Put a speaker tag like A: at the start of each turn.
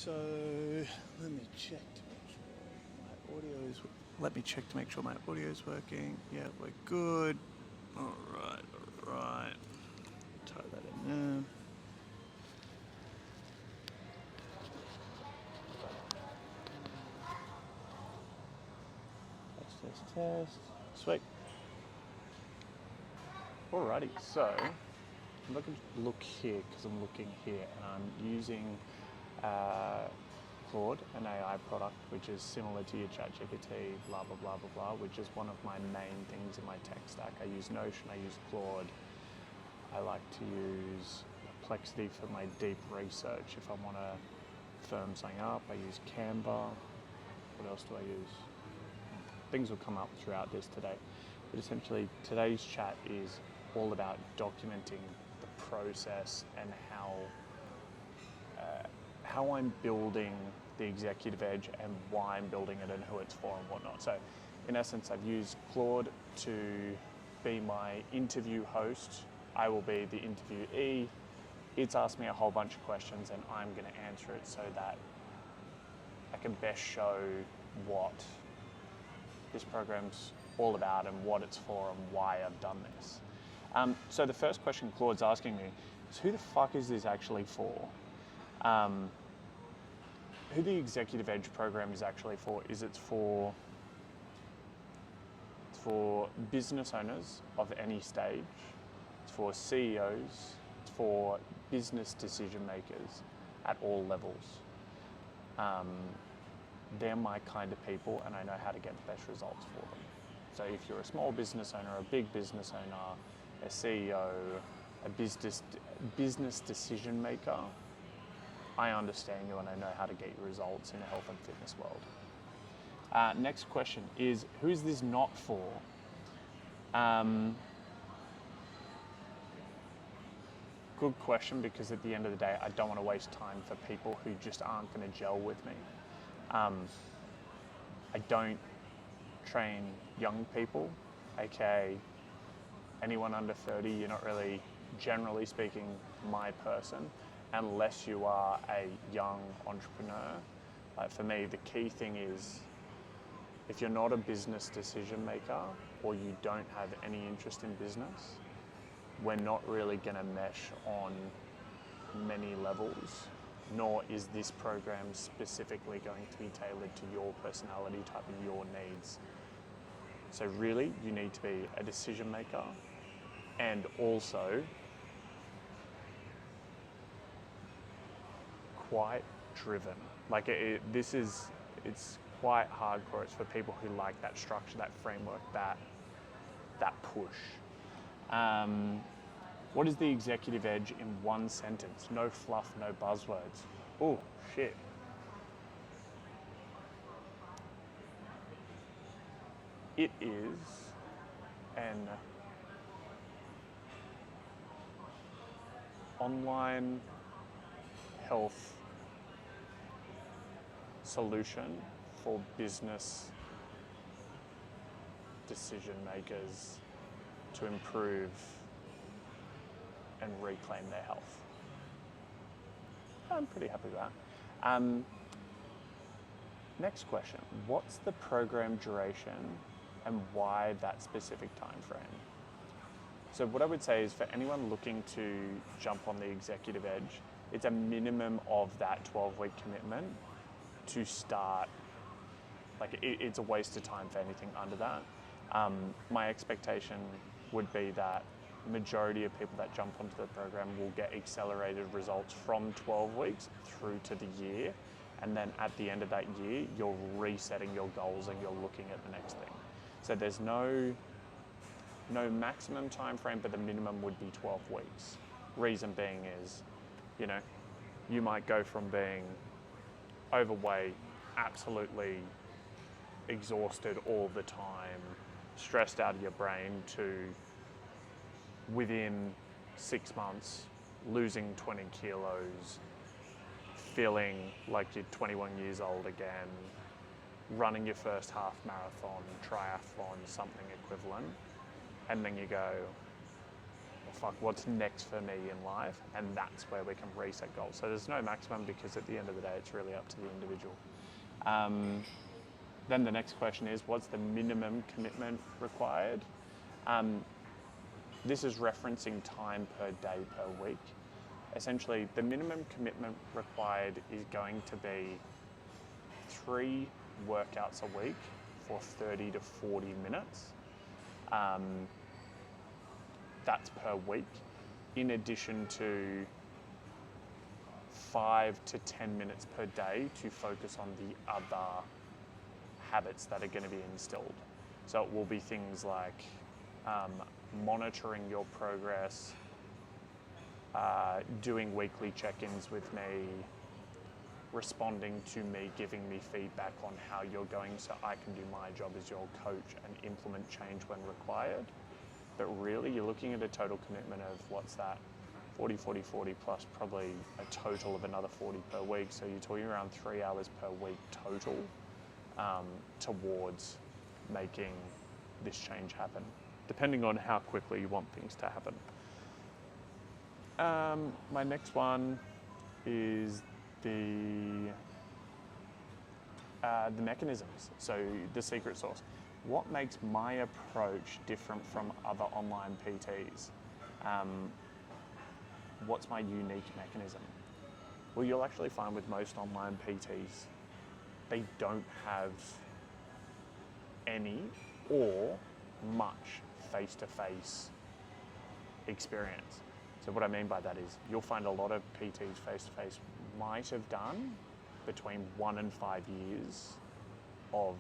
A: So let me check to make sure my audio is. Let me check to make sure my audio is working. Yeah, we're good. All right. Tie that in there. Test. Sweet. Alrighty, so I'm looking look here because I'm looking here and I'm using Claude, an AI product which is similar to your ChatGPT, blah blah blah blah blah, which is one of my main things in my tech stack. I use Notion, I use Claude. I like to use Perplexity for my deep research. If I want to firm something up, I use Canva. What else do I use? Things will come up throughout this today. But essentially, today's chat is all about documenting the process and how I'm building the executive edge and why I'm building it and who it's for and whatnot. So in essence, I've used Claude to be my interview host. I will be the interviewee. It's asked me a whole bunch of questions and I'm going to answer it so that I can best show what this program's all about and what it's for and why I've done this. So the first question Claude's asking me is, who the fuck is this actually for? Who the Executive Edge program is actually for is it's for business owners of any stage, it's for CEOs, it's for business decision makers at all levels. They're my kind of people and I know how to get the best results for them. So if you're a small business owner, a big business owner, a CEO, a business decision maker, I understand you and I know how to get you results in the health and fitness world. Next question is, who is this not for? Good question, because at the end of the day, I don't want to waste time for people who just aren't going to gel with me. I don't train young people, aka anyone under 30. You're not really, generally speaking, my person, unless you are a young entrepreneur. For me, the key thing is, if you're not a business decision maker or you don't have any interest in business, we're not really going to mesh on many levels, nor is this program specifically going to be tailored to your personality type and your needs. So really, you need to be a decision maker and also quite driven. Like it's quite hardcore. It's for people who like that structure, that framework, that push. What is the executive edge in one sentence? No fluff, no buzzwords. Oh, shit. It is an online health solution for business decision makers to improve and reclaim their health. I'm pretty happy with that. Next question, what's the program duration and why that specific time frame? So what I would say is, for anyone looking to jump on the executive edge, it's a minimum of that 12-week commitment to start. Like it's a waste of time for anything under that. My expectation would be that majority of people that jump onto the program will get accelerated results from 12 weeks through to the year. And then at the end of that year, you're resetting your goals and you're looking at the next thing. So there's no maximum time frame, but the minimum would be 12 weeks. Reason being is, you might go from being overweight, absolutely exhausted all the time, stressed out of your brain, to within 6 months losing 20 kilos, feeling like you're 21 years old again, running your first half marathon, triathlon, something equivalent, and then you go, fuck, what's next for me in life? And that's where we can reset goals. So there's no maximum, because at the end of the day, it's really up to the individual. Then the next question is, what's the minimum commitment required? This is referencing time per day per week. Essentially, the minimum commitment required is going to be 3 workouts a week for 30 to 40 minutes. That's per week, in addition to 5 to 10 minutes per day to focus on the other habits that are going to be instilled. So it will be things like monitoring your progress, doing weekly check-ins with me, responding to me, giving me feedback on how you're going so I can do my job as your coach and implement change when required. But really, you're looking at a total commitment of, what's that, 40, 40, 40 plus probably a total of another 40 per week. So you're talking around 3 hours per week total towards making this change happen, depending on how quickly you want things to happen. My next one is the mechanisms, so the secret sauce. What makes my approach different from other online PTs? What's my unique mechanism? Well, you'll actually find with most online PTs, they don't have any or much face-to-face experience. So what I mean by that is, you'll find a lot of PTs face-to-face might have done between 1 and 5 years of